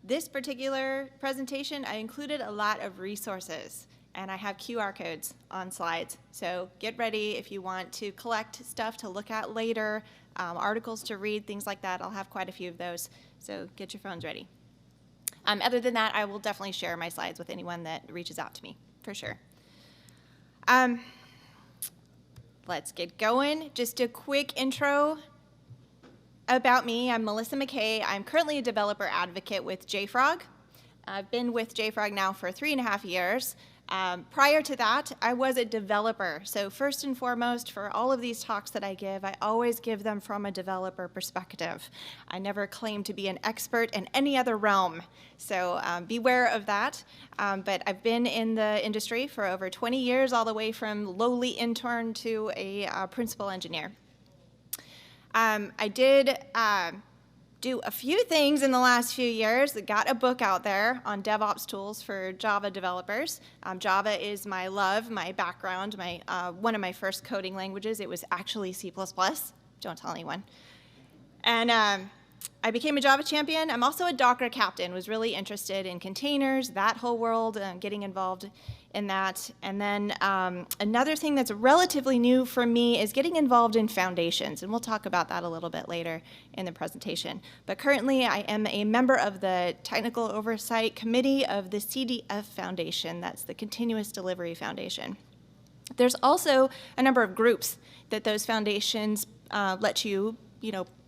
This particular presentation, I included a lot of resources, and I have QR codes on slides. So get ready if you want to collect stuff to look at later, articles to read, things like that. I'll have quite a few of those, so get your phones ready. Other than that, I will definitely share my slides with anyone that reaches out to me, for sure. Let's get going. Just a quick intro about me. I'm Melissa McKay. I'm currently a developer advocate with JFrog. I've been with JFrog now for 3.5 years. Prior to that, I was a developer. So first and foremost, for all of these talks that I give, I always give them from a developer perspective. I never claim to be an expert in any other realm. So beware of that. But I've been in the industry for over 20 years, all the way from lowly intern to a principal engineer. I did do a few things in the last few years. I got a book out there on DevOps tools for Java developers. Java is my love, my background, one of my first coding languages. It was actually C++. Don't tell anyone. And I became a Java champion. I'm also a Docker captain, was really interested in containers, that whole world, getting involved in that. And then another thing that's relatively new for me is getting involved in foundations, and we'll talk about that a little bit later in the presentation. But currently, I am a member of the Technical Oversight Committee of the CDF Foundation. That's the Continuous Delivery Foundation. There's also a number of groups that those foundations let you,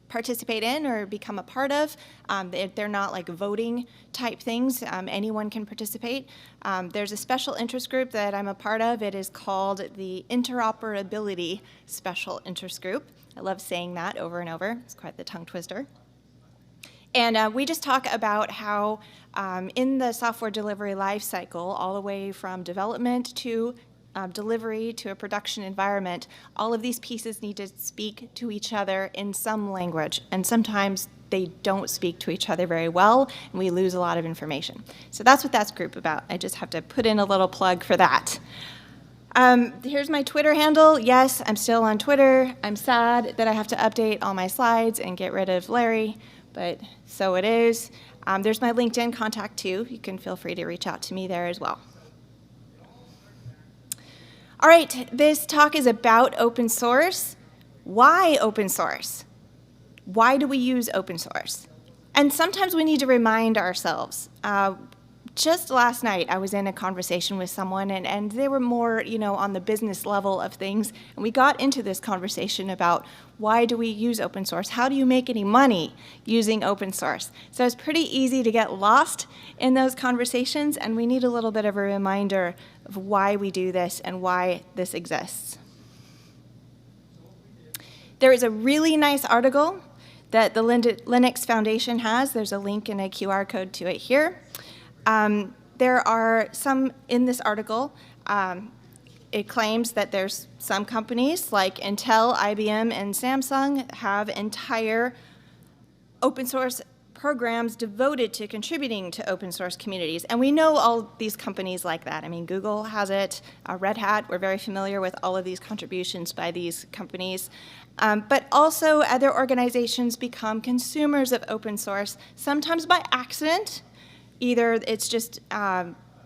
participate in or become a part of. They're not like voting type things. Anyone can participate. There's a special interest group that I'm a part of. It is called the Interoperability Special Interest Group. I love saying that over and over. It's quite the tongue twister. And we just talk about how in the software delivery life cycle, all the way from development to delivery to a production environment, all of these pieces need to speak to each other in some language, and sometimes they don't speak to each other very well, and we lose a lot of information. So that's what that's group about. I just have to put in a little plug for that. Here's my Twitter handle. Yes, I'm still on Twitter. I'm sad that I have to update all my slides and get rid of Larry, but so it is. There's my LinkedIn contact too. You can feel free to reach out to me there as well. All right, this talk is about open source. Why open source? Why do we use open source? And sometimes we need to remind ourselves. Just last night, I was in a conversation with someone, and they were more, on the business level of things. And we got into this conversation about why do we use open source? How do you make any money using open source? So it's pretty easy to get lost in those conversations, and we need a little bit of a reminder of why we do this and why this exists. There is a really nice article that the Linux Foundation has. There's a link and a QR code to it here. There are some in this article. It claims that there's some companies like Intel, IBM, and Samsung have entire open source programs devoted to contributing to open source communities. And we know all these companies like that. I mean, Google has it, Red Hat, we're very familiar with all of these contributions by these companies. But also other organizations become consumers of open source, sometimes by accident. Either it's just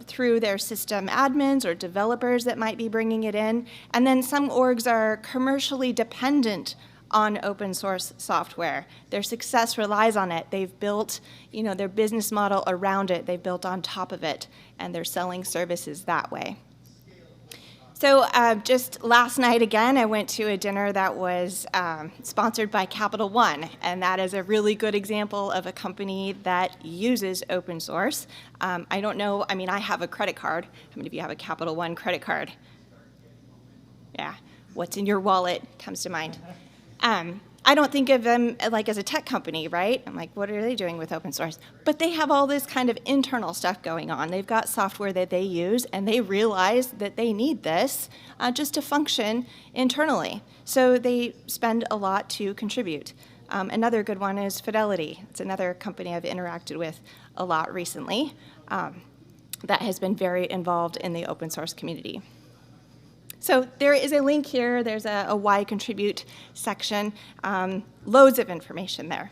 through their system admins or developers that might be bringing it in. And then some orgs are commercially dependent on open source software. Their success relies on it. They've built, their business model around it. They've built on top of it, and they're selling services that way. So just last night again, I went to a dinner that was sponsored by Capital One, and that is a really good example of a company that uses open source. I don't know, I have a credit card. How many of you have a Capital One credit card? Yeah, what's in your wallet comes to mind. I don't think of them like as a tech company, right? I'm like, what are they doing with open source? But they have all this kind of internal stuff going on. They've got software that they use, and they realize that they need this just to function internally. So they spend a lot to contribute. Another good one is Fidelity. It's another company I've interacted with a lot recently that has been very involved in the open source community. So there is a link here. There's a why contribute section. Loads of information there.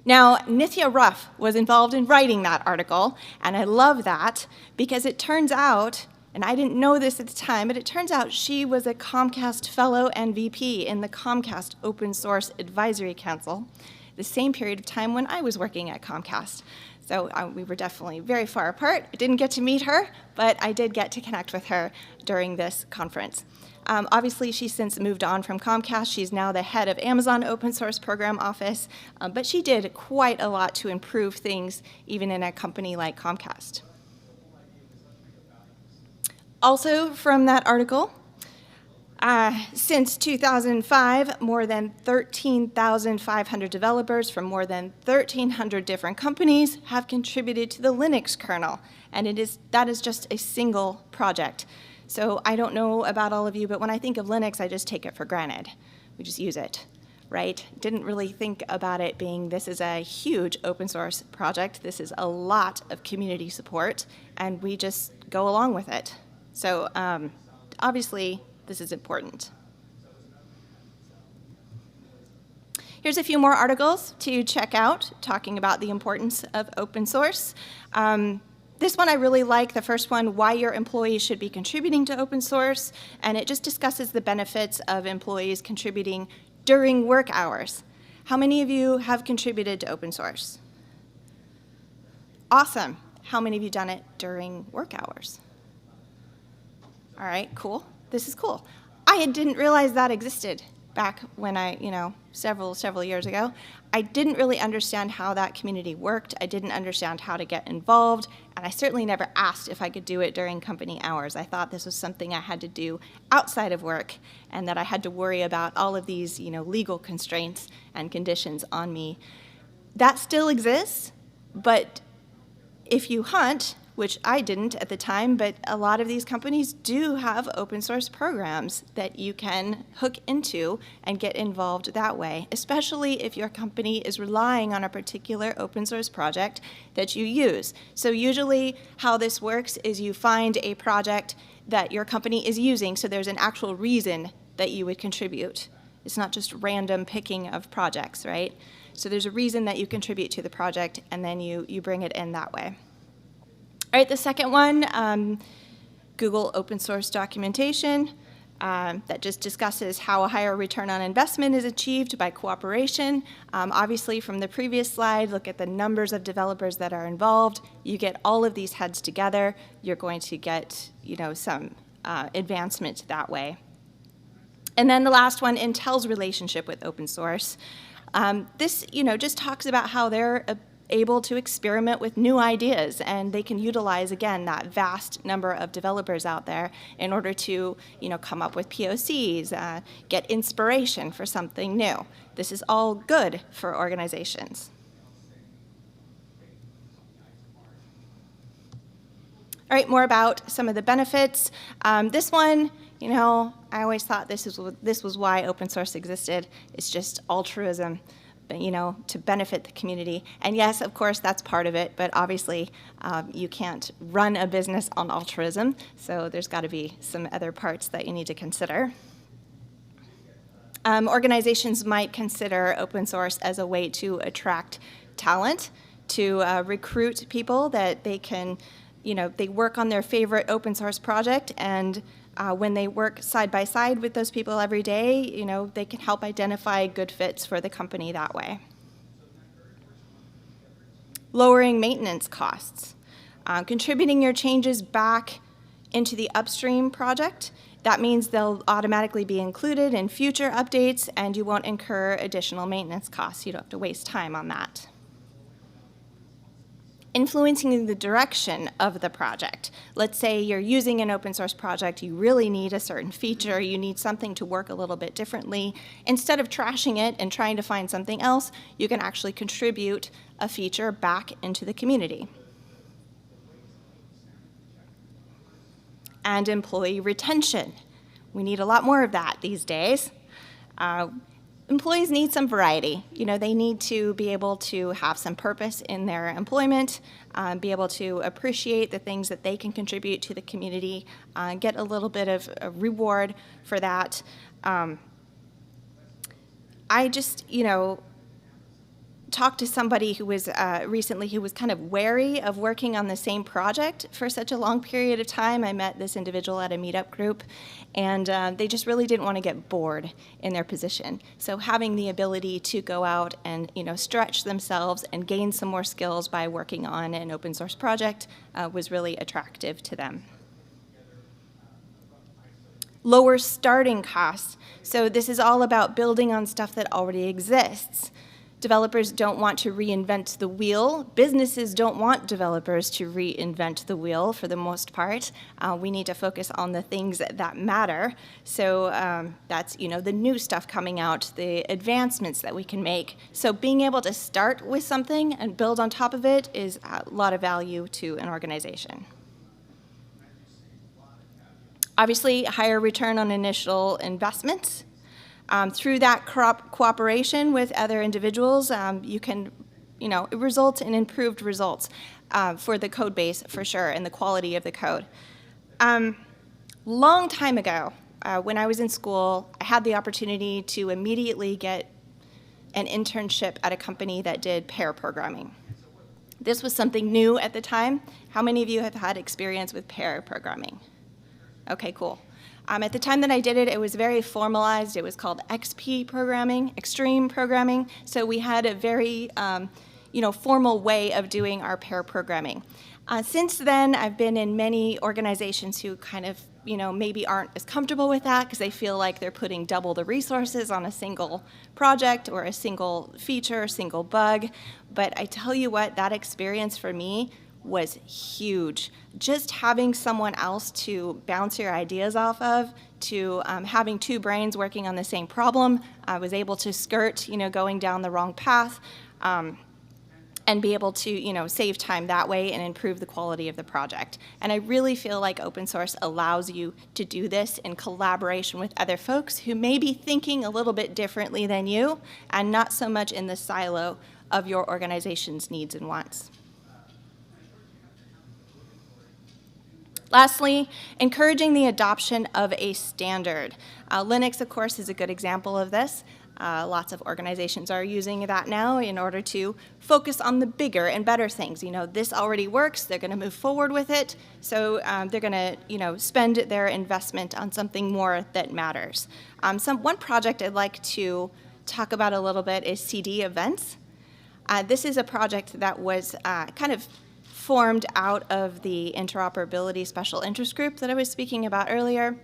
Now, Nithya Ruff was involved in writing that article, and I love that because it turns out, and I didn't know this at the time, but it turns out she was a Comcast Fellow and VP in the Comcast Open Source Advisory Council, the same period of time when I was working at Comcast. So we were definitely very far apart. I didn't get to meet her, but I did get to connect with her during this conference. Obviously, she's since moved on from Comcast. She's now the head of Amazon Open Source Program Office, but she did quite a lot to improve things, even in a company like Comcast. Also from that article, since 2005, more than 13,500 developers from more than 1,300 different companies have contributed to the Linux kernel, and that is just a single project. So I don't know about all of you, but when I think of Linux, I just take it for granted. We just use it, right? Didn't really think about it being this is a huge open source project. This is a lot of community support, and we just go along with it. So obviously, this is important. Here's a few more articles to check out talking about the importance of open source. This one I really like, the first one, why your employees should be contributing to open source, and it just discusses the benefits of employees contributing during work hours. How many of you have contributed to open source? Awesome. How many of you done it during work hours? All right, cool. This is cool. I didn't realize that existed back when several years ago. I didn't really understand how that community worked. I didn't understand how to get involved, and I certainly never asked if I could do it during company hours. I thought this was something I had to do outside of work, and that I had to worry about all of these, legal constraints and conditions on me. That still exists, but if you hunt, which I didn't at the time, but a lot of these companies do have open source programs that you can hook into and get involved that way, especially if your company is relying on a particular open source project that you use. So usually how this works is you find a project that your company is using, so there's an actual reason that you would contribute. It's not just random picking of projects, right? So there's a reason that you contribute to the project, and then you bring it in that way. All right, the second one, Google open source documentation that just discusses how a higher return on investment is achieved by cooperation. Obviously, from the previous slide, look at the numbers of developers that are involved. You get all of these heads together, you're going to get some advancement that way. And then the last one, Intel's relationship with open source. This just talks about how they're able to experiment with new ideas, and they can utilize, again, that vast number of developers out there in order to come up with POCs, get inspiration for something new. This is all good for organizations. All right, more about some of the benefits. This one, I always thought this was why open source existed. It's just altruism, to benefit the community. And yes, of course, that's part of it, but obviously you can't run a business on altruism, so there's got to be some other parts that you need to consider. Organizations might consider open source as a way to attract talent, to recruit people that they can, they work on their favorite open source project, and when they work side by side with those people every day, they can help identify good fits for the company that way. Lowering maintenance costs. Contributing your changes back into the upstream project. That means they'll automatically be included in future updates, and you won't incur additional maintenance costs. You don't have to waste time on that. Influencing the direction of the project. Let's say you're using an open source project, you really need a certain feature, you need something to work a little bit differently. Instead of trashing it and trying to find something else, you can actually contribute a feature back into the community. And employee retention. We need a lot more of that these days. Employees need some variety. They need to be able to have some purpose in their employment, be able to appreciate the things that they can contribute to the community, get a little bit of a reward for that. I just, talked to somebody who was recently who was kind of wary of working on the same project for such a long period of time. I met this individual at a meetup group, and they just really didn't want to get bored in their position. So having the ability to go out and stretch themselves and gain some more skills by working on an open source project was really attractive to them. Lower starting costs. So this is all about building on stuff that already exists. Developers don't want to reinvent the wheel. Businesses don't want developers to reinvent the wheel for the most part. We need to focus on the things that matter. So that's the new stuff coming out, the advancements that we can make. So being able to start with something and build on top of it is a lot of value to an organization. Obviously, higher return on initial investments. Through that cooperation with other individuals, you can, it results in improved results for the code base, for sure, and the quality of the code. Long time ago, when I was in school, I had the opportunity to immediately get an internship at a company that did pair programming. This was something new at the time. How many of you have had experience with pair programming? Okay, cool. At the time that I did it, it was very formalized. It was called XP programming, extreme programming. So we had a very, formal way of doing our pair programming. Since then, I've been in many organizations who kind of, maybe aren't as comfortable with that because they feel like they're putting double the resources on a single project or a single feature, a single bug. But I tell you what, that experience for me was huge. Just having someone else to bounce your ideas off of, to having two brains working on the same problem, I was able to skirt, going down the wrong path, and be able to, save time that way and improve the quality of the project. And I really feel like open source allows you to do this in collaboration with other folks who may be thinking a little bit differently than you, and not so much in the silo of your organization's needs and wants. Lastly, encouraging the adoption of a standard. Linux, of course, is a good example of this. Lots of organizations are using that now in order to focus on the bigger and better things. This already works. They're going to move forward with it. So they're going to, spend their investment on something more that matters. One project I'd like to talk about a little bit is CD events. This is a project that was kind of formed out of the interoperability special interest group that I was speaking about earlier.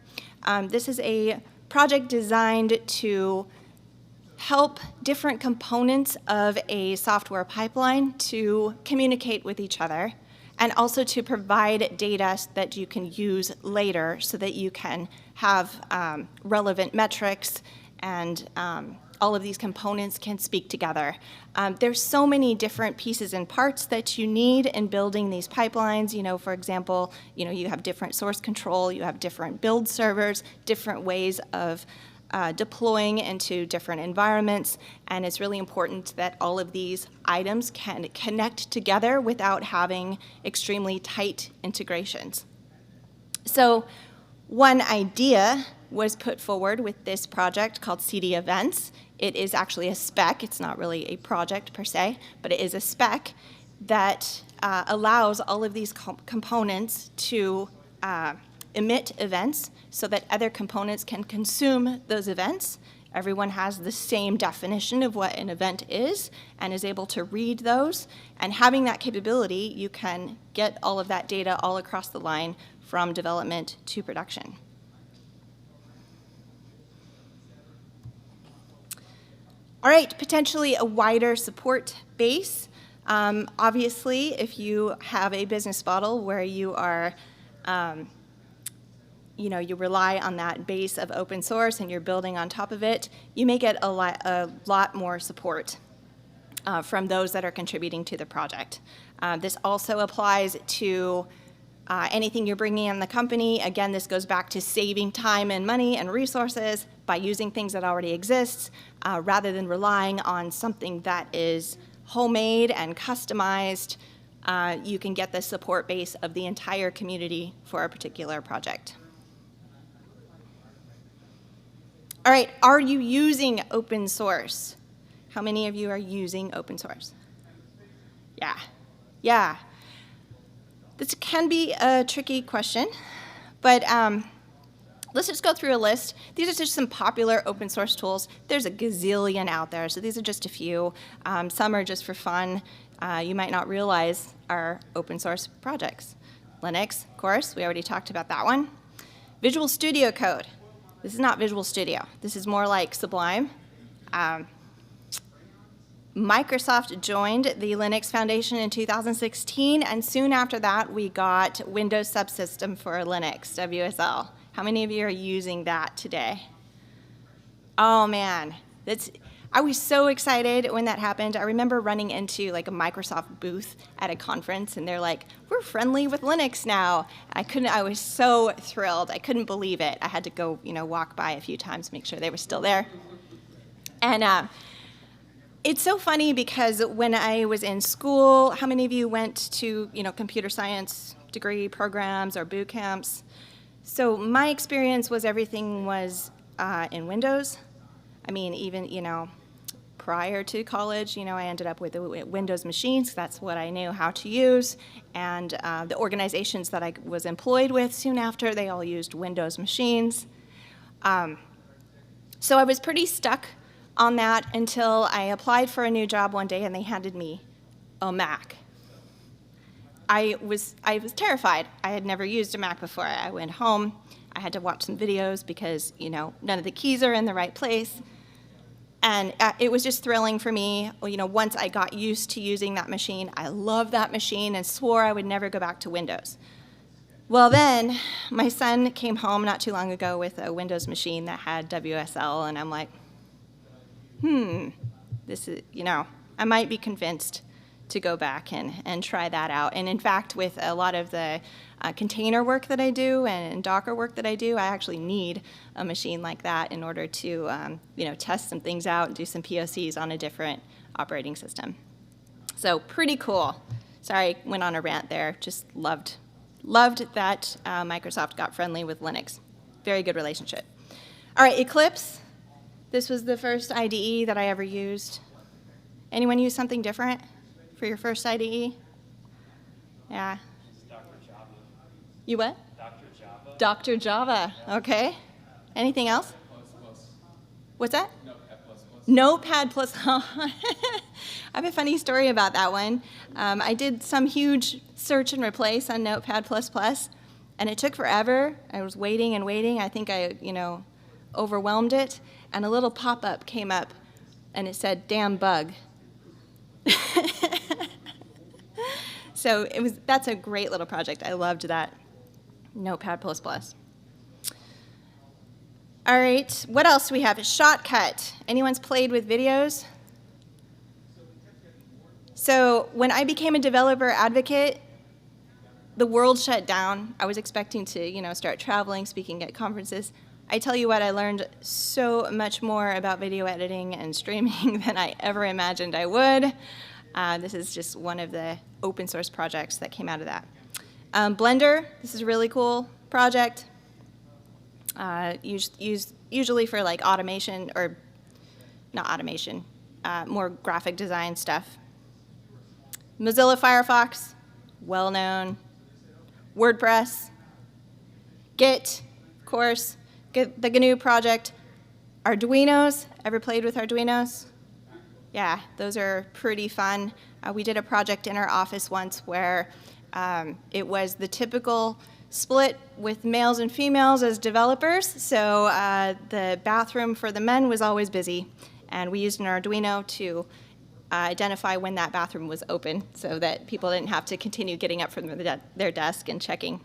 This is a project designed to help different components of a software pipeline to communicate with each other, and also to provide data that you can use later so that you can have relevant metrics and all of these components can speak together. There's so many different pieces and parts that you need in building these pipelines. For example, you have different source control, you have different build servers, different ways of deploying into different environments, and it's really important that all of these items can connect together without having extremely tight integrations. So one idea was put forward with this project called CD Events. It is actually a spec. It's not really a project per se, but it is a spec that allows all of these components to emit events so that other components can consume those events. Everyone has the same definition of what an event is and is able to read those. And having that capability, you can get all of that data all across the line from development to production. All right, potentially a wider support base. Obviously, if you have a business model where you are, you rely on that base of open source and you're building on top of it, you may get a lot more support from those that are contributing to the project. This also applies to anything you're bringing in the company. Again, this goes back to saving time and money and resources by using things that already exist rather than relying on something that is homemade and customized. You can get the support base of the entire community for a particular project. All right, are you using open source? How many of you are using open source? Yeah. Yeah. This can be a tricky question, but let's just go through a list. These are just some popular open source tools. There's a gazillion out there, so these are just a few. Some are just for fun. You might not realize are open source projects. Linux, of course, we already talked about that one. Visual Studio Code. This is not Visual Studio. This is more like Sublime. Microsoft joined the Linux Foundation in 2016, and soon after that, we got Windows Subsystem for Linux, WSL. How many of you are using that today? Oh man, I was so excited when that happened. I remember running into like a Microsoft booth at a conference, and they're like, "We're friendly with Linux now." I was so thrilled. I couldn't believe it. I had to go, walk by a few times, make sure they were still there. And it's so funny because when I was in school, how many of you went to, computer science degree programs or boot camps? So my experience was everything was in Windows. I mean, even, prior to college, I ended up with Windows machines. That's what I knew how to use. And the organizations that I was employed with soon after, they all used Windows machines. So I was pretty stuck on that until I applied for a new job one day and they handed me a Mac. I was terrified. I had never used a Mac before. I went home. I had to watch some videos because, none of the keys are in the right place. And it was just thrilling for me. Once I got used to using that machine, I loved that machine and swore I would never go back to Windows. Well, then my son came home not too long ago with a Windows machine that had WSL, and I'm like, this is, I might be convinced to go back and try that out. And in fact, with a lot of the container work that I do and Docker work that I do, I actually need a machine like that in order to, test some things out and do some POCs on a different operating system. So pretty cool. Sorry, went on a rant there. Just loved that Microsoft got friendly with Linux. Very good relationship. All right, Eclipse. This was the first IDE that I ever used. Anyone use something different for your first IDE? Yeah. Dr. Java. You what? Dr. Java. Dr. Java, okay. Anything else? What's that? Notepad++. I have a funny story about that one. I did some huge search and replace on Notepad++, and it took forever. I was waiting and waiting. I think I, overwhelmed it, and a little pop-up came up, and it said, "Damn bug." So that's a great little project. I loved that Notepad++. All right, what else do we have? Shotcut. Anyone's played with videos? So when I became a developer advocate, the world shut down. I was expecting to, start traveling, speaking at conferences. I tell you what, I learned so much more about video editing and streaming than I ever imagined I would. This is just one of the open source projects that came out of that. Blender, this is a really cool project. Used usually for like automation, or not automation, more graphic design stuff. Mozilla Firefox, well known. WordPress, Git, of course. The GNU project. Arduinos, ever played with Arduinos? Yeah, those are pretty fun. We did a project in our office once where it was the typical split with males and females as developers. So the bathroom for the men was always busy, and we used an Arduino to identify when that bathroom was open so that people didn't have to continue getting up from their desk and checking.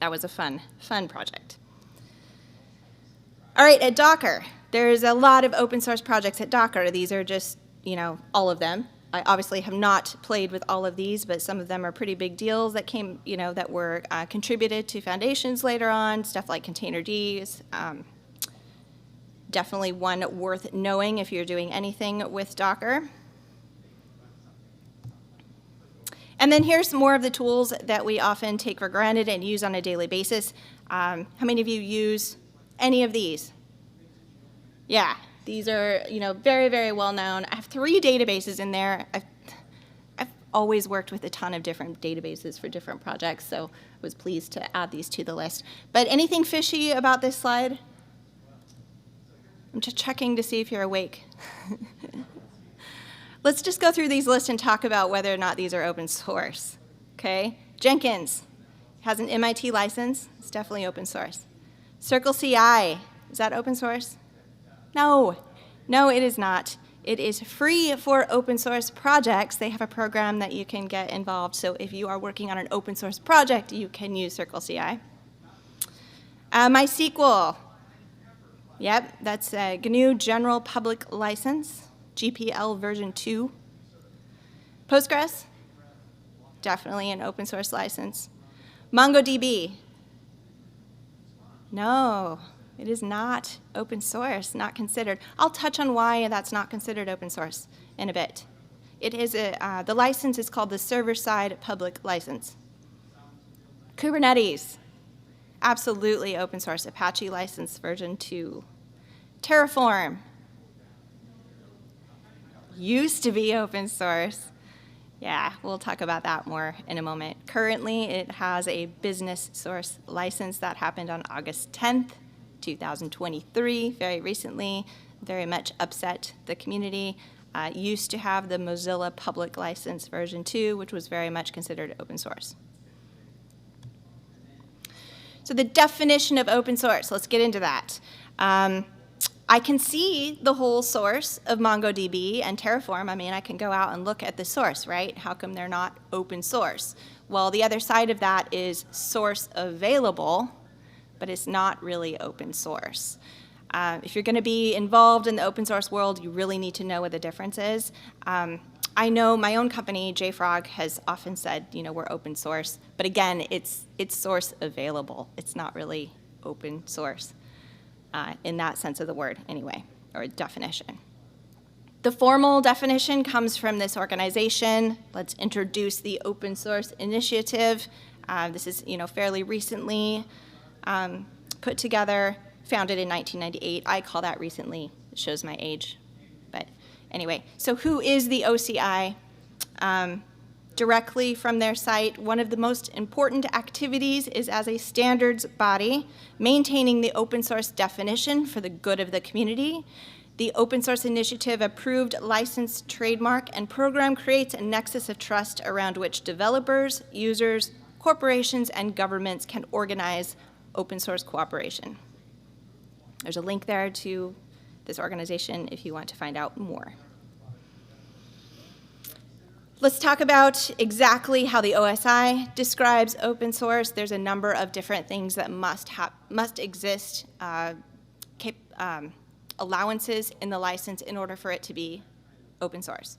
That was a fun project. All right, at Docker, there's a lot of open source projects at Docker. These are just, all of them. I obviously have not played with all of these, but some of them are pretty big deals that came, that were contributed to foundations later on, stuff like Containerd. Definitely one worth knowing if you're doing anything with Docker. And then here's more of the tools that we often take for granted and use on a daily basis. How many of you use any of these? Yeah, These are, very, very well known. I have 3 databases in there. I've always worked with a ton of different databases for different projects, so I was pleased to add these to the list. But anything fishy about this slide? I'm just checking to see if you're awake. Let's just go through these lists and talk about whether or not these are open source, okay? Jenkins has an MIT license. It's definitely open source. CircleCI, is that open source? No, it is not. It is free for open source projects. They have a program that you can get involved. So if you are working on an open source project, you can use CircleCI. MySQL. Yep, that's a GNU General Public License, GPL version 2. Postgres, definitely an open source license. MongoDB, no, it is not open source, not considered. I'll touch on why that's not considered open source in a bit. It is the license is called the server-side public license. Kubernetes, absolutely open source, Apache license version 2. Terraform, used to be open source. Yeah, we'll talk about that more in a moment. Currently, it has a business source license that happened on August 10th, 2023, very recently, very much upset the community. Used to have the Mozilla public license version 2, which was very much considered open source. So the definition of open source, let's get into that. I can see the whole source of MongoDB and Terraform. I mean, I can go out and look at the source, right? How come they're not open source? Well, the other side of that is source available, but it's not really open source. If you're going to be involved in the open source world, you really need to know what the difference is. I know my own company, JFrog, has often said, we're open source, but again, it's source available. It's not really open source. In that sense of the word, anyway, or definition. The formal definition comes from this organization. Let's introduce the Open Source Initiative. This is, fairly recently put together, founded in 1998. I call that recently. It shows my age. But anyway, so who is the OCI? Directly from their site, one of the most important activities is as a standards body, maintaining the open source definition for the good of the community. The Open Source Initiative approved licensed trademark and program creates a nexus of trust around which developers, users, corporations, and governments can organize open source cooperation. There's a link there to this organization if you want to find out more. Let's talk about exactly how the OSI describes open source. There's a number of different things that must exist, allowances in the license in order for it to be open source.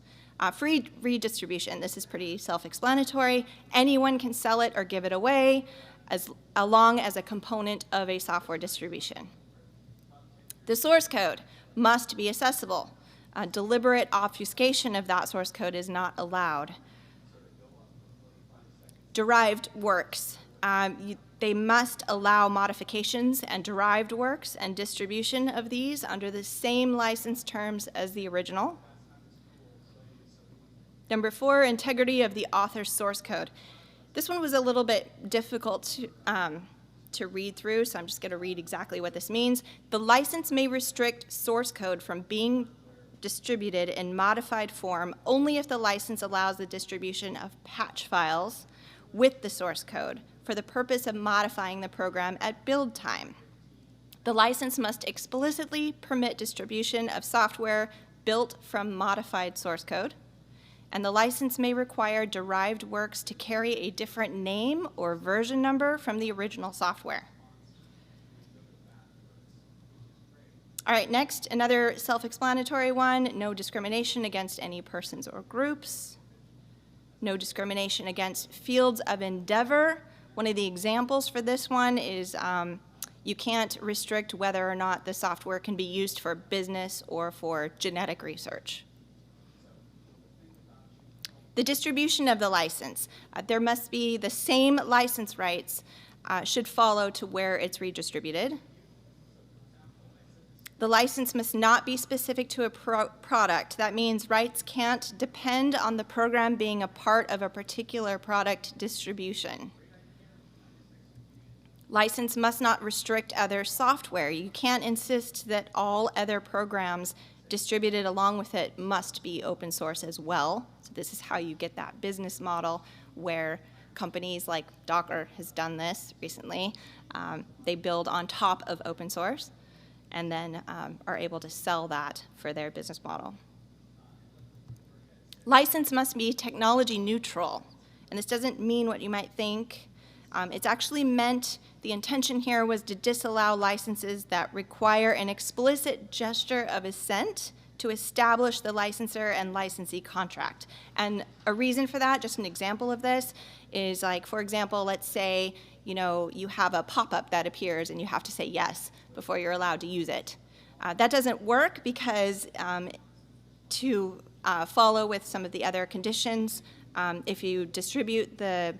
Free redistribution, this is pretty self-explanatory. Anyone can sell it or give it away as long as a component of a software distribution. The source code must be accessible. Deliberate obfuscation of that source code is not allowed. Derived works. They must allow modifications and derived works and distribution of these under the same license terms as the original. Number 4, integrity of the author's source code. This one was a little bit difficult to read through, so I'm just going to read exactly what this means. The license may restrict source code from being distributed in modified form only if the license allows the distribution of patch files with the source code for the purpose of modifying the program at build time. The license must explicitly permit distribution of software built from modified source code, and the license may require derived works to carry a different name or version number from the original software. All right, next, another self-explanatory one, no discrimination against any persons or groups. No discrimination against fields of endeavor. One of the examples for this one is you can't restrict whether or not the software can be used for business or for genetic research. The distribution of the license. There must be the same license rights should follow to where it's redistributed. The license must not be specific to a product. That means rights can't depend on the program being a part of a particular product distribution. License must not restrict other software. You can't insist that all other programs distributed along with it must be open source as well. So this is how you get that business model where companies like Docker has done this recently. They build on top of open source and then are able to sell that for their business model. License must be technology neutral. And this doesn't mean what you might think. It's actually meant, the intention here was to disallow licenses that require an explicit gesture of assent to establish the licensor and licensee contract. And a reason for that, just an example of this, is like, for example, let's say, you have a pop-up that appears and you have to say yes before you're allowed to use it. That doesn't work because to follow with some of the other conditions, if you distribute the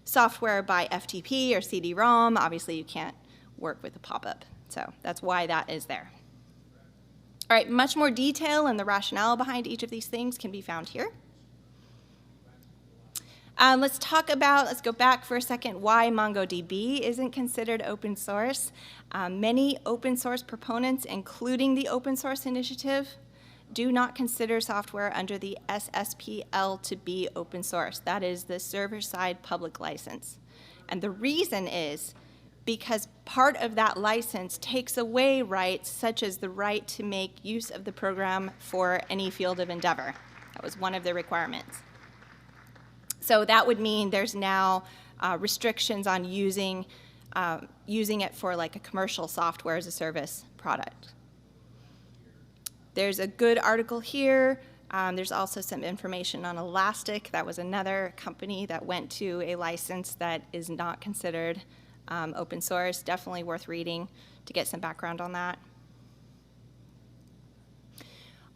software by FTP or CD-ROM, obviously you can't work with a pop-up. So that's why that is there. All right, much more detail and the rationale behind each of these things can be found here. Let's go back for a second, why MongoDB isn't considered open source. Many open source proponents, including the Open Source Initiative, do not consider software under the SSPL to be open source. That is the server-side public license. And the reason is because part of that license takes away rights such as the right to make use of the program for any field of endeavor. That was one of the requirements. So that would mean there's now restrictions on using it for like a commercial software as a service product. There's a good article here. There's also some information on Elastic. That was another company that went to a license that is not considered open source. Definitely worth reading to get some background on that.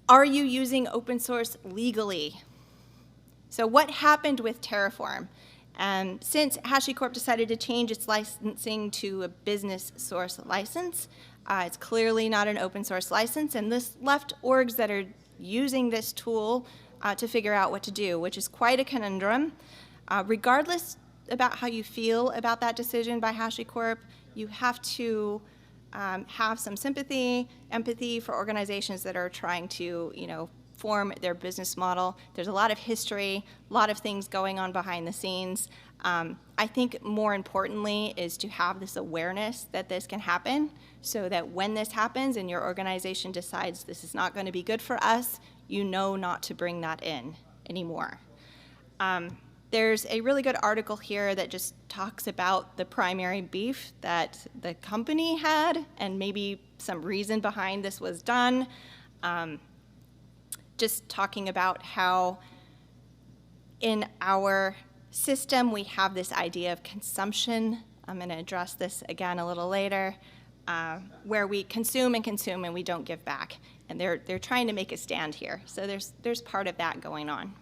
Are you using open source legally? So what happened with Terraform? Since HashiCorp decided to change its licensing to a business source license, it's clearly not an open source license, and this left orgs that are using this tool to figure out what to do, which is quite a conundrum. Regardless about how you feel about that decision by HashiCorp, you have to have some sympathy, empathy for organizations that are trying to, form their business model. There's a lot of history, a lot of things going on behind the scenes. I think more importantly is to have this awareness that this can happen so that when this happens and your organization decides this is not going to be good for us, you know not to bring that in anymore. There's a really good article here that just talks about the primary beef that the company had and maybe some reason behind this was done. Just talking about how in our system we have this idea of consumption. I'm going to address this again a little later, where we consume and we don't give back. And they're trying to make a stand here. So there's part of that going on.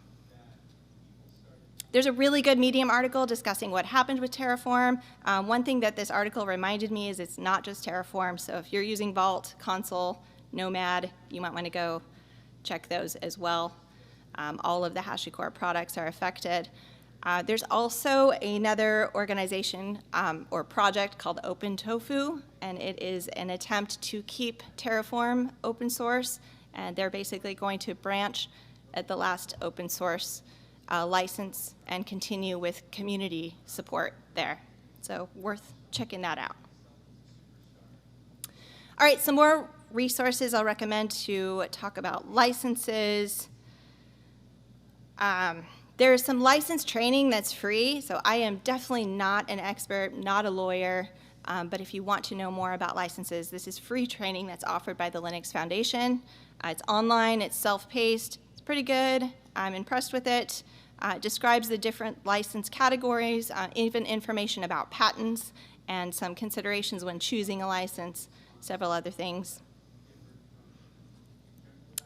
There's a really good Medium article discussing what happened with Terraform. One thing that this article reminded me is it's not just Terraform. So if you're using Vault, Consul, Nomad, you might want to go check those as well. All of the HashiCorp products are affected. There's also another organization or project called OpenTofu, and it is an attempt to keep Terraform open source, and they're basically going to branch at the last open source license and continue with community support there. So worth checking that out. All right, some more resources I'll recommend to talk about licenses. There's some license training that's free, so I am definitely not an expert, not a lawyer, but if you want to know more about licenses, this is free training that's offered by the Linux Foundation. It's online, it's self-paced, it's pretty good. I'm impressed with it. It describes the different license categories, even information about patents, and some considerations when choosing a license, several other things.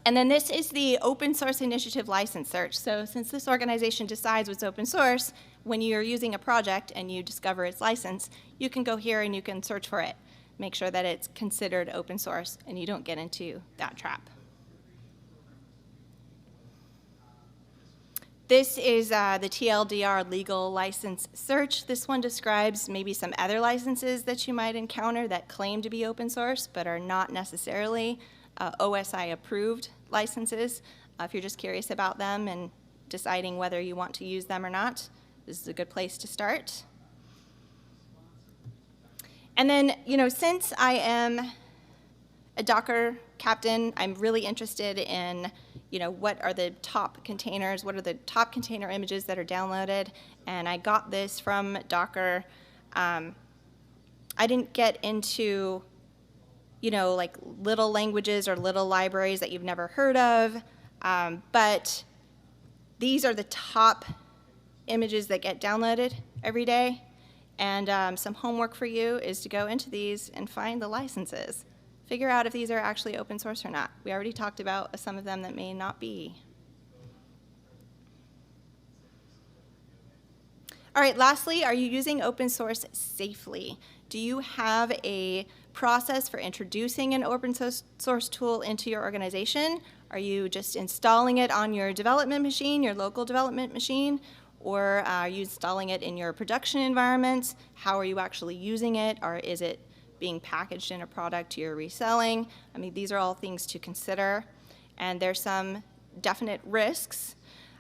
And then this is the Open Source Initiative license search. So since this organization decides what's open source, when you're using a project and you discover its license, you can go here and you can search for it. make sure that it's considered open source and you don't get into that trap. This is the TLDR legal license search. This one describes maybe some other licenses that you might encounter that claim to be open source but are not necessarily OSI approved licenses. If you're just curious about them and deciding whether you want to use them or not, this is a good place to start. And then, since I am a Docker captain, I'm really interested in what are the top containers, what are the top container images that are downloaded, and I got this from Docker. I didn't get into, like little languages or little libraries that you've never heard of, but these are the top images that get downloaded every day, and some homework for you is to go into these and find the licenses. Figure out if these are actually open source or not. We already talked about some of them that may not be. All right, lastly, are you using open source safely? Do you have a process for introducing an open source tool into your organization? Are you just installing it on your development machine, your local development machine? Or are you installing it in your production environments? How are you actually using it? Or is it being packaged in a product you're reselling? I mean, these are all things to consider, and there's some definite risks.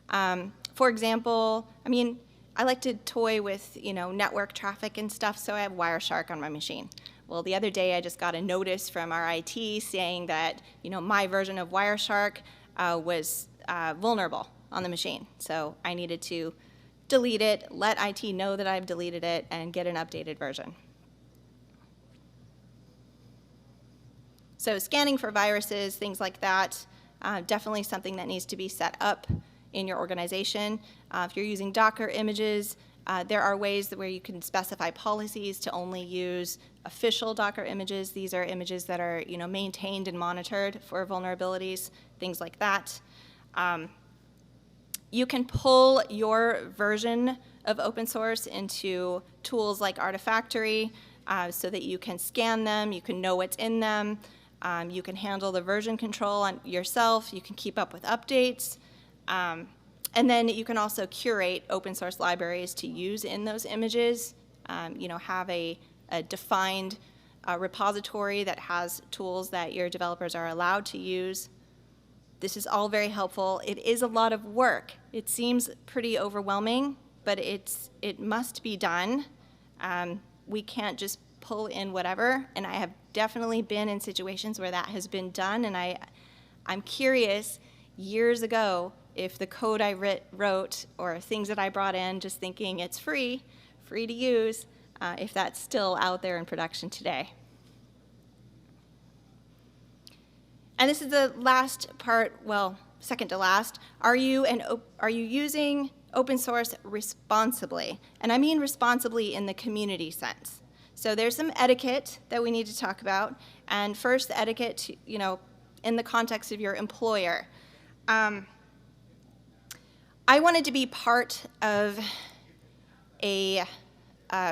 For example, I like to toy with, network traffic and stuff, so I have Wireshark on my machine. Well, the other day I just got a notice from our IT saying that, my version of Wireshark was vulnerable on the machine. So I needed to delete it, let IT know that I've deleted it, and get an updated version. So scanning for viruses, things like that, definitely something that needs to be set up in your organization. If you're using Docker images, there are ways where you can specify policies to only use official Docker images. These are images that are maintained and monitored for vulnerabilities, things like that. You can pull your version of open source into tools like Artifactory so that you can scan them, you can know what's in them. You can handle the version control on yourself. You can keep up with updates. And then you can also curate open source libraries to use in those images. Have a defined repository that has tools that your developers are allowed to use. This is all very helpful. It is a lot of work. It seems pretty overwhelming, but it must be done. We can't just pull in whatever, and I have definitely been in situations where that has been done, and I'm curious, years ago, if the code I wrote or things that I brought in just thinking it's free to use, if that's still out there in production today. And this is the last part, well, second to last. Are you using open source responsibly? And I mean responsibly in the community sense. So there's some etiquette that we need to talk about. And first, the etiquette, in the context of your employer. I wanted to be part of a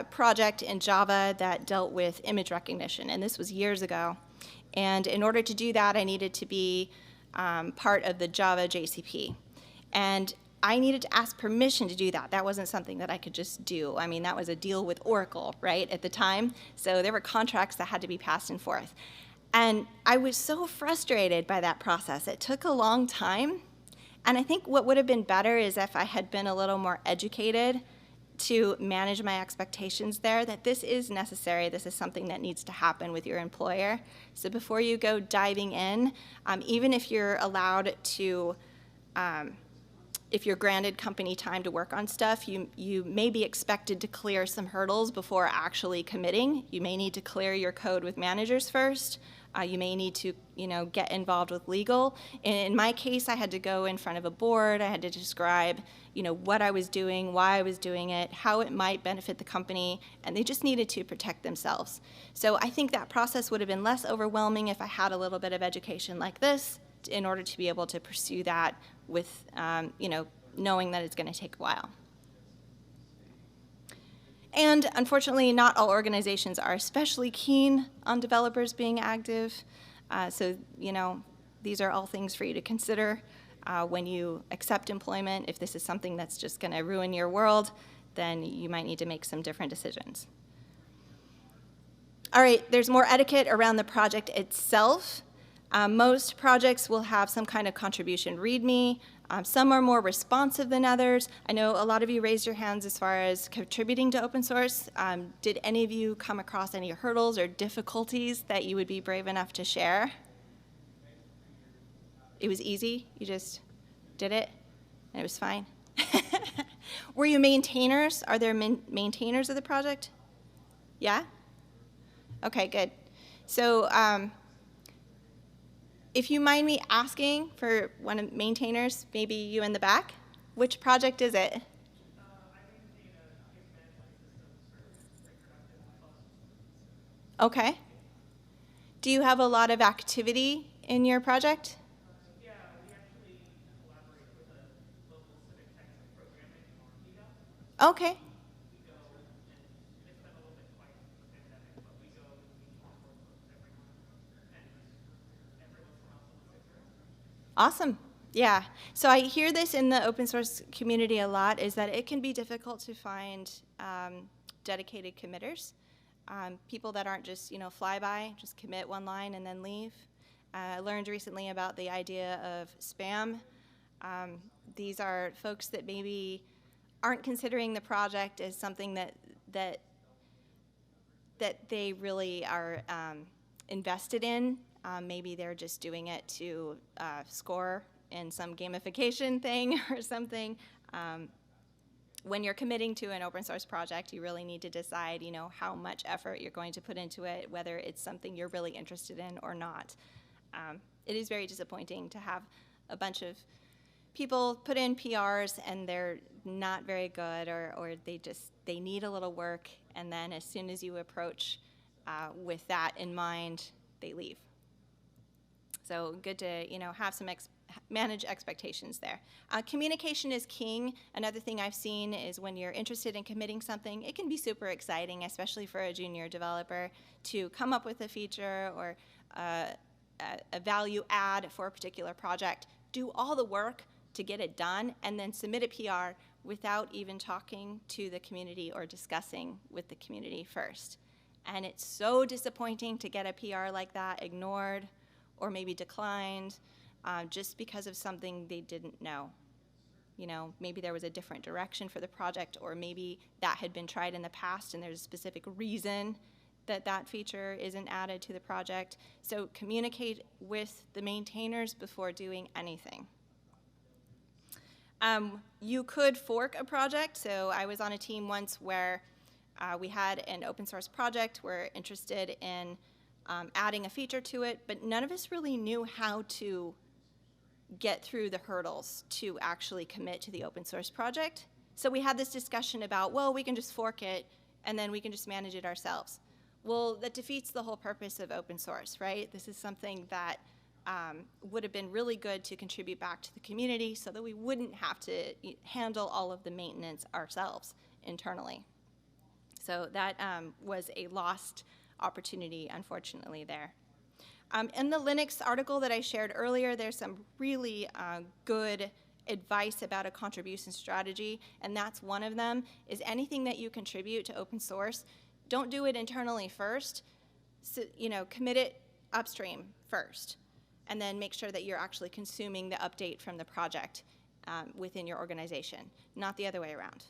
project in Java that dealt with image recognition, and this was years ago. And in order to do that, I needed to be part of the Java JCP. And I needed to ask permission to do that. That wasn't something that I could just do. I mean, that was a deal with Oracle, right, at the time. So there were contracts that had to be passed and forth. And I was so frustrated by that process. It took a long time. And I think what would have been better is if I had been a little more educated to manage my expectations there, that this is necessary. This is something that needs to happen with your employer. So before you go diving in, even if you're allowed to, if you're granted company time to work on stuff, you may be expected to clear some hurdles before actually committing. You may need to clear your code with managers first. You may need to, get involved with legal. In my case, I had to go in front of a board. I had to describe, what I was doing, why I was doing it, how it might benefit the company, and they just needed to protect themselves. So I think that process would have been less overwhelming if I had a little bit of education like this in order to be able to pursue that with, knowing that it's going to take a while. And unfortunately, not all organizations are especially keen on developers being active. So, these are all things for you to consider when you accept employment. If this is something that's just going to ruin your world, then you might need to make some different decisions. All right, there's more etiquette around the project itself. Most projects will have some kind of contribution README. Some are more responsive than others. I know a lot of you raised your hands as far as contributing to open source. Did any of you come across any hurdles or difficulties that you would be brave enough to share? It was easy? You just did it and it was fine? Were you maintainers? Are there maintainers of the project? Yeah? Okay, good. So if you mind me asking for one of the maintainers, maybe you in the back, which project is it? I maintain a case management system for reproductive health. Okay. Do you have a lot of activity in your project? Yeah, we actually collaborate with a local civic tech programming meetup. Okay. We go, and it's been a little bit quiet with the pandemic, but we go and we talk with every month, and every once in a while someone sits around. Awesome. Yeah. So I hear this in the open source community a lot, is that it can be difficult to find dedicated committers, people that aren't just, fly-by, just commit one line and then leave. I learned recently about the idea of spam. These are folks that maybe aren't considering the project as something that they really are invested in. Maybe they're just doing it to score in some gamification thing or something. When you're committing to an open source project, you really need to decide, how much effort you're going to put into it, whether it's something you're really interested in or not. It is very disappointing to have a bunch of people put in PRs and they're not very good, or they need a little work, and then as soon as you approach with that in mind, they leave. So good to have some manage expectations there. Communication is king. Another thing I've seen is when you're interested in committing something, it can be super exciting, especially for a junior developer, to come up with a feature or a value add for a particular project, do all the work to get it done, and then submit a PR without even talking to the community or discussing with the community first. And it's so disappointing to get a PR like that ignored or maybe declined just because of something they didn't know. Maybe there was a different direction for the project, or maybe that had been tried in the past and there's a specific reason that feature isn't added to the project. So communicate with the maintainers before doing anything. You could fork a project. So I was on a team once where we had an open source project. We're interested in adding a feature to it, but none of us really knew how to get through the hurdles to actually commit to the open source project. So we had this discussion about, well, we can just fork it and then we can just manage it ourselves. Well, that defeats the whole purpose of open source, right? This is something that would have been really good to contribute back to the community so that we wouldn't have to handle all of the maintenance ourselves internally. So that was a lost opportunity, unfortunately, there. In the Linux article that I shared earlier, there's some really good advice about a contribution strategy, and that's one of them, is anything that you contribute to open source, don't do it internally first. So, commit it upstream first, and then make sure that you're actually consuming the update from the project within your organization, not the other way around.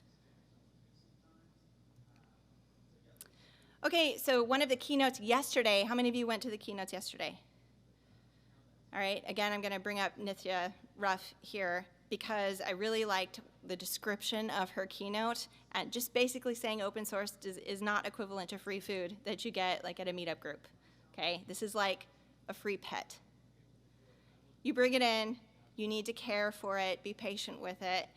Okay, so one of the keynotes yesterday, how many of you went to the keynotes yesterday? All right, again, I'm going to bring up Nithya Ruff here because I really liked the description of her keynote, and just basically saying open source is not equivalent to free food that you get like at a meetup group. Okay, this is like a free pet. You bring it in, you need to care for it, be patient with it.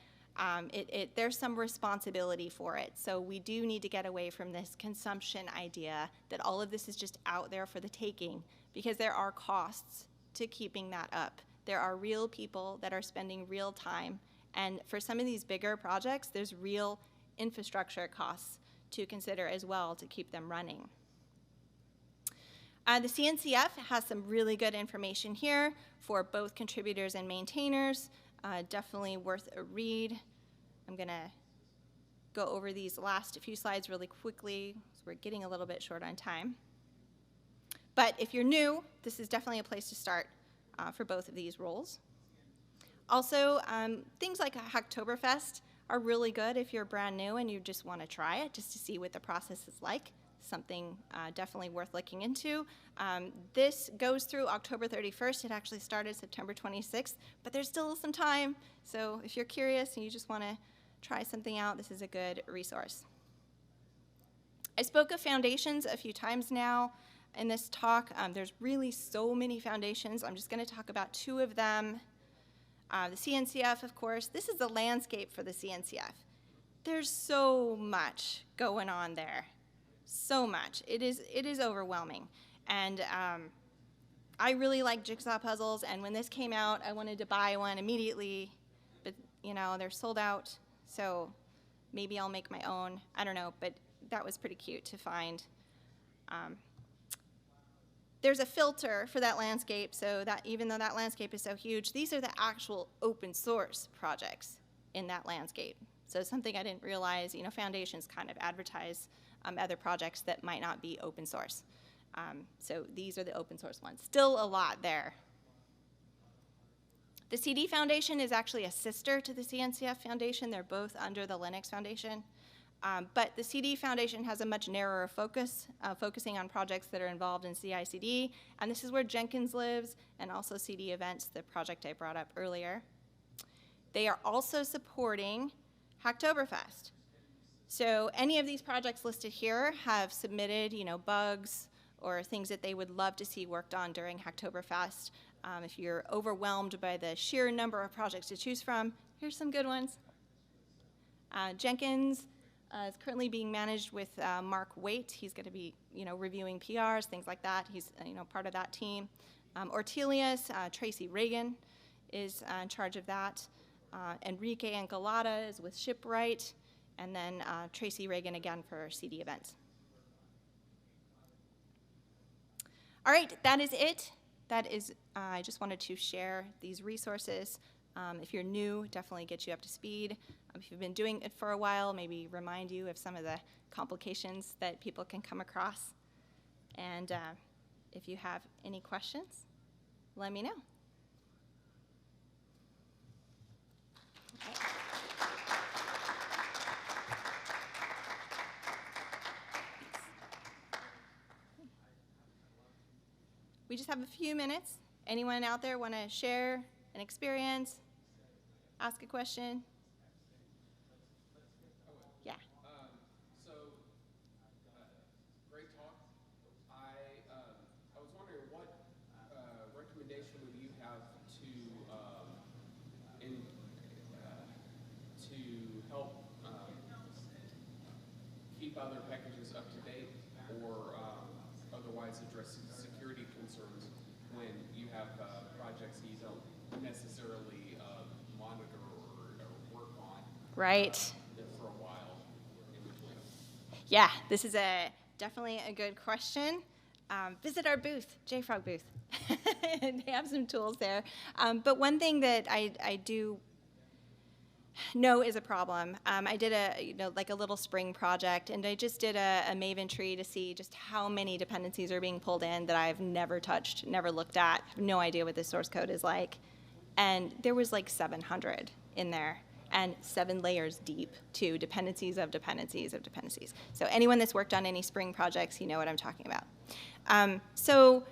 There's some responsibility for it. So we do need to get away from this consumption idea that all of this is just out there for the taking, because there are costs to keeping that up. There are real people that are spending real time. And for some of these bigger projects, there's real infrastructure costs to consider as well to keep them running. The CNCF has some really good information here for both contributors and maintainers. Definitely worth a read. I'm going to go over these last few slides really quickly, so we're getting a little bit short on time. But if you're new, this is definitely a place to start for both of these roles. Also, things like Hacktoberfest are really good if you're brand new and you just want to try it, just to see what the process is like. Something definitely worth looking into. This goes through October 31st. It actually started September 26th, but there's still some time. So if you're curious and you just want to try something out, this is a good resource. I spoke of foundations a few times now in this talk. There's really so many foundations. I'm just going to talk about two of them. The CNCF, of course. This is the landscape for the CNCF. There's so much going on there. So much. It is overwhelming. And I really like jigsaw puzzles, and when this came out, I wanted to buy one immediately, but you know, they're sold out, so maybe I'll make my own. I don't know, but that was pretty cute to find. There's a filter for that landscape, so that even though that landscape is so huge, these are the actual open source projects in that landscape. So something I didn't realize, you know, foundations kind of advertise other projects that might not be open source. So these are the open source ones. Still a lot there. The CD Foundation is actually a sister to the CNCF Foundation. They're both under the Linux Foundation. But the CD Foundation has a much narrower focus, focusing on projects that are involved in CI/CD, and this is where Jenkins lives, and also CD Events, the project I brought up earlier. They are also supporting Hacktoberfest. So any of these projects listed here have submitted, you know, bugs or things that they would love to see worked on during Hacktoberfest. If you're overwhelmed by the sheer number of projects to choose from, here's some good ones. Jenkins is currently being managed with Mark Waite. He's going to be, you know, reviewing PRs, things like that. He's, you know, part of that team. Ortelius, Tracy Reagan is in charge of that. Enrique Angelada is with Shipwright. And then Tracy Reagan again for CD Events. All right, that is it. That is, I just wanted to share these resources. If you're new, definitely get you up to speed. If you've been doing it for a while, maybe remind you of some of the complications that people can come across. And if you have any questions, let me know. Okay. We just have a few minutes. Anyone out there want to share an experience, ask a question? Yeah. Great talk. I was wondering what recommendation would you have to help keep other packages up to date, or otherwise address security concerns when you have projects you don't necessarily monitor or work on Right. For a while in between? Yeah, this is definitely a good question. Visit our booth, JFrog booth. They have some tools there. But one thing that I do know is a problem. I did like a little Spring project, and I just did a Maven tree to see just how many dependencies are being pulled in that I've never touched, never looked at, have no idea what the source code is like. And there was like 700 in there, and 7 layers deep to dependencies of dependencies of dependencies. So anyone that's worked on any Spring projects, you know what I'm talking about. So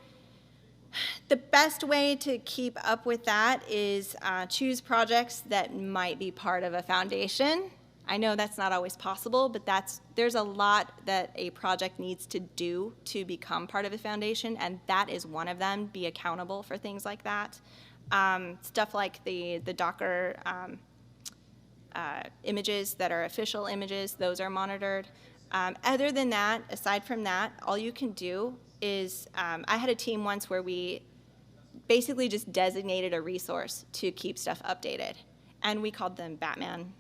the best way to keep up with that is choose projects that might be part of a foundation. I know that's not always possible, but there's a lot that a project needs to do to become part of a foundation, and that is one of them. Be accountable for things like that. Stuff like the Docker images that are official images, those are monitored. Other than that, aside from that, all you can do is, I had a team once where we basically just designated a resource to keep stuff updated. And we called them Batman.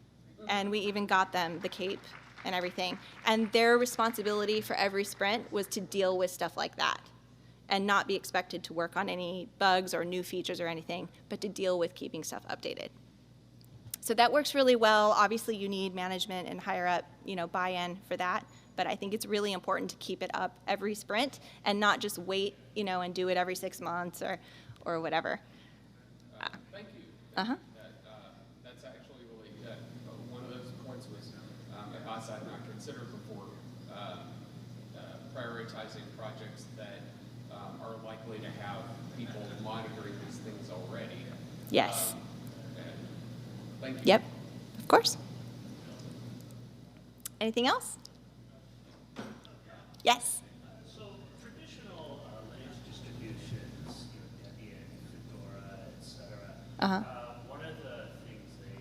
And we even got them the cape and everything. And their responsibility for every sprint was to deal with stuff like that and not be expected to work on any bugs or new features or anything, but to deal with keeping stuff updated. So that works really well. Obviously, you need management and higher up, buy-in for that. But I think it's really important to keep it up every sprint and not just wait, and do it every 6 months or whatever. Thank you. Uh-huh. That's actually really good. One of those points was a cost I've not considered before, prioritizing projects that are likely to have people monitoring these things already. Yes. Thank you. Yep, of course. Anything else? Yes. So traditional Linux distributions, Debian, Fedora, etc. One of the things they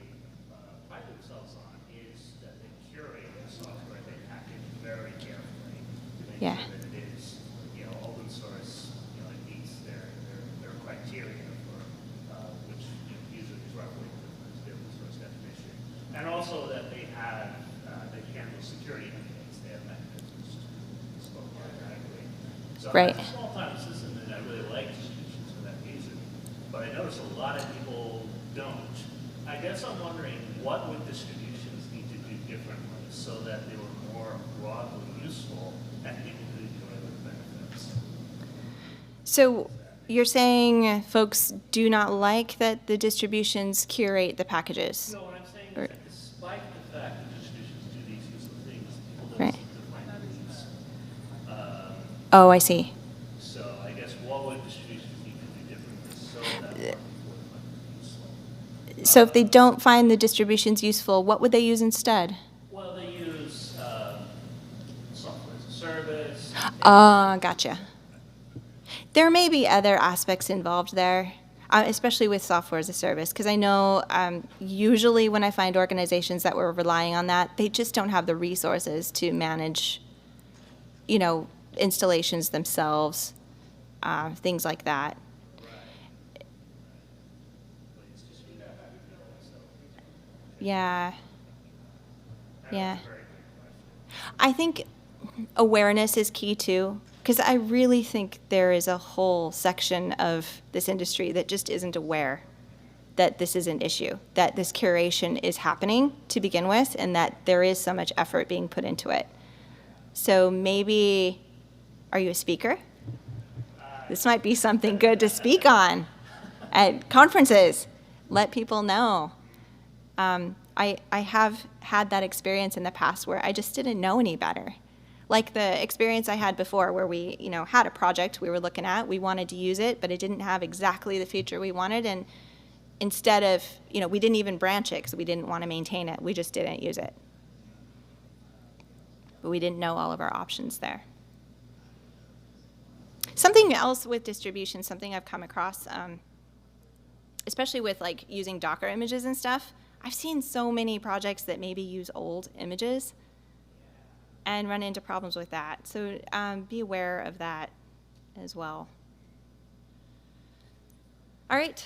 pride themselves on is that they curate the software they package very carefully to make Yeah. sure that it is, open source. It meets their criteria for which usually is roughly the open source definition, and also that they have they handle security updates. They have mechanisms to spoke automatically. So Right. as a small-time system, and I really like distributions for that reason, but I notice a lot of people don't. I guess I'm wondering, what would distributions need to do differently so that they were more broadly useful and people could enjoy the benefits? So you're saying folks do not like that the distributions curate the packages? No, what I'm saying Or- is that despite the fact that distributions do these useful things, people don't Right. seem to find them use. Oh, I see. So I guess what would distributions need to do differently so that more people would find them useful? So if they don't find the distributions useful, what would they use instead? Well, they use software as a service. Gotcha. There may be other aspects involved there, especially with software as a service, because I know usually when I find organizations that were relying on that, they just don't have the resources to manage, installations themselves, things like that. Yeah. Yeah. I think awareness is key too, because I really think there is a whole section of this industry that just isn't aware that this is an issue, that this curation is happening to begin with, and that there is so much effort being put into it. So maybe, are you a speaker? This might be something good to speak on at conferences. Let people know. I have had that experience in the past where I just didn't know any better. Like the experience I had before where we, had a project we were looking at, we wanted to use it, but it didn't have exactly the feature we wanted, and instead of, we didn't even branch it because we didn't want to maintain it, we just didn't use it. But we didn't know all of our options there. Something else with distribution, something I've come across, especially with like using Docker images and stuff, I've seen so many projects that maybe use old images and run into problems with that. So be aware of that as well. All right.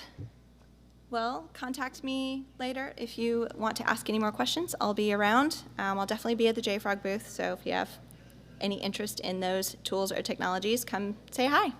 Well, contact me later if you want to ask any more questions. I'll be around. I'll definitely be at the JFrog booth, so if you have any interest in those tools or technologies, come say hi.